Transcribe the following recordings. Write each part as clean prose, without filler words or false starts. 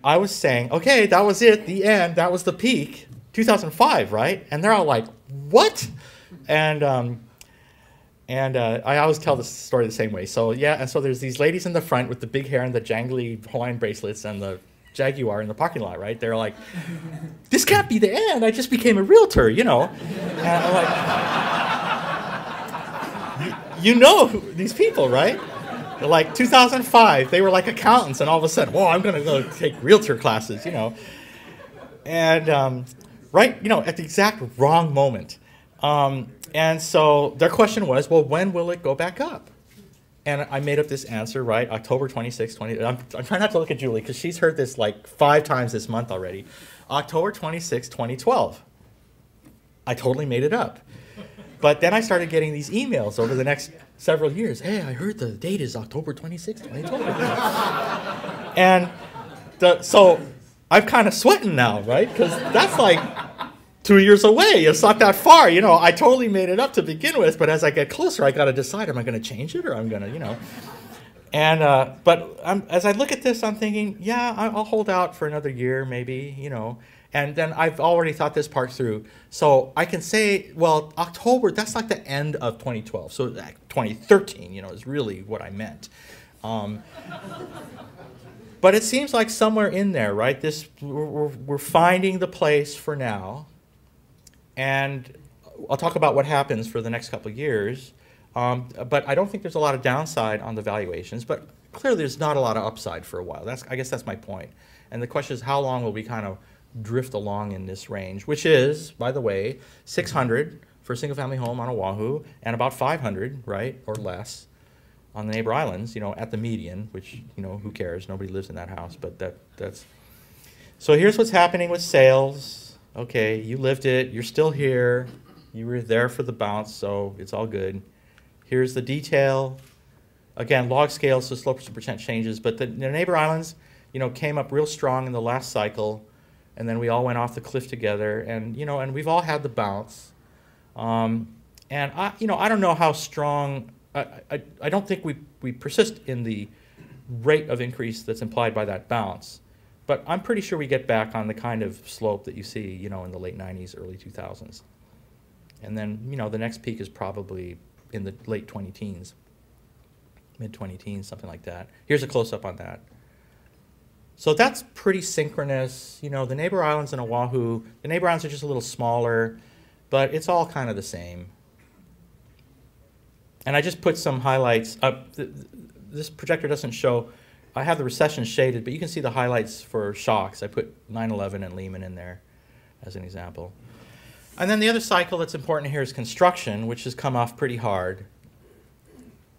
I was saying, okay, that was it, the end, that was the peak, 2005, right? And they're all like, what? And I always tell this story the same way. So yeah, and so there's these ladies in the front with the big hair and the jangly Hawaiian bracelets and the Jaguar in the parking lot, right? They're like, this can't be the end. I just became a realtor, you know. And I'm like, you know these people, right? They're like 2005, they were like accountants, and all of a sudden, whoa, I'm going to go take realtor classes, you know. And right, you know, at the exact wrong moment. And so their question was, well, when will it go back up? And I made up this answer, right? October 26, 20. I'm trying not to look at Julie because she's heard this like 5 times this month already. October 26, 2012. I totally made it up. But then I started getting these emails over the next several years. Hey, I heard the date is October 26, 2012. And so I'm kind of sweating now, right? Because that's like 2 years away. It's not that far. You know, I totally made it up to begin with, but as I get closer, I got to decide, am I going to change it or I'm going to, you know. And, but as I look at this, I'm thinking, yeah, I'll hold out for another year maybe, you know. And then I've already thought this part through. So I can say, well, October, that's like the end of 2012. So 2013, you know, is really what I meant. But it seems like somewhere in there, right, we're finding the place for now. And I'll talk about what happens for the next couple of years. But I don't think there's a lot of downside on the valuations. But clearly there's not a lot of upside for a while. I guess that's my point. And the question is, how long will we kind of drift along in this range, which is, by the way, 600 for a single-family home on Oahu and about 500, right, or less on the neighbor islands, you know, at the median, which, you know, who cares? Nobody lives in that house. But that's... So here's what's happening with sales. Okay, you lived it, you're still here, you were there for the bounce, so it's all good. Here's the detail. Again, log scale, so slopes to percent changes, but the neighbor islands, you know, came up real strong in the last cycle, and then we all went off the cliff together, and, you know, and we've all had the bounce. And, you know, I don't know how strong, I don't think we persist in the rate of increase that's implied by that bounce. But I'm pretty sure we get back on the kind of slope that you see, you know, in the late 90s, early 2000s. And then, you know, the next peak is probably in the late 20-teens, mid-20-teens, something like that. Here's a close-up on that. So that's pretty synchronous. You know, the neighbor islands in Oahu, the neighbor islands are just a little smaller, but it's all kind of the same. And I just put some highlights up. This projector doesn't show. I have the recession shaded, but you can see the highlights for shocks. I put 9/11 and Lehman in there as an example. And then the other cycle that's important here is construction, which has come off pretty hard.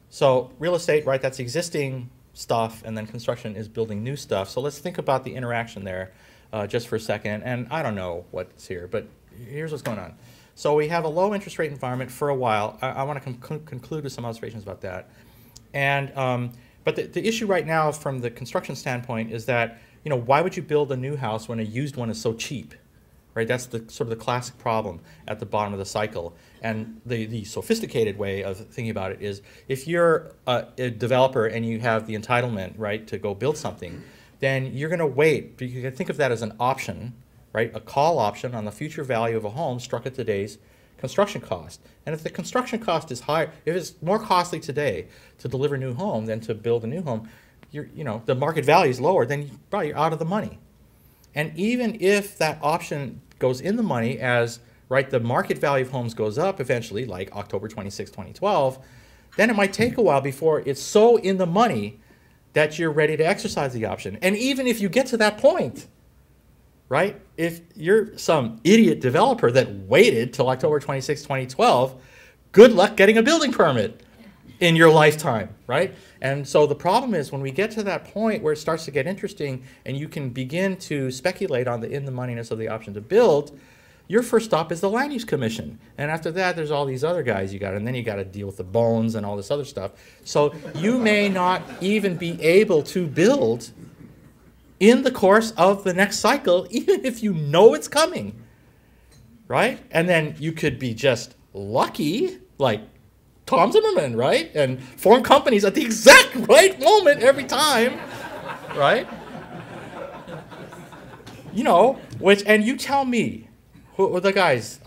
So real estate, right, that's existing stuff, and then construction is building new stuff. So let's think about the interaction there just for a second. And I don't know what's here, but here's what's going on. So we have a low interest rate environment for a while. I want to conclude with some observations about that. And but the issue right now from the construction standpoint is that, you know, why would you build a new house when a used one is so cheap, right? That's the sort of the classic problem at the bottom of the cycle. And the sophisticated way of thinking about it is if you're a developer and you have the entitlement, right, to go build something, then you're going to wait. You can think of that as an option, right, a call option on the future value of a home struck at today's construction cost. And if the construction cost is higher, if it's more costly today to deliver a new home than to build a new home, you know, the market value is lower, then you're out of the money. And even if that option goes in the money as, right, the market value of homes goes up eventually, like October 26, 2012, then it might take a while before it's so in the money that you're ready to exercise the option. And even if you get to that point, right? If you're some idiot developer that waited till October 26, 2012, good luck getting a building permit in your lifetime, right? And so the problem is when we get to that point where it starts to get interesting and you can begin to speculate on the in-the-moneyness of the option to build, your first stop is the Land Use Commission. And after that, there's all these other guys you got, and then you got to deal with the bones and all this other stuff. So you may not even be able to build in the course of the next cycle, even if you know it's coming, right? And then you could be just lucky, like Tom Zimmerman, right? And form companies at the exact right moment every time, right? You know, and you tell me, who the guys,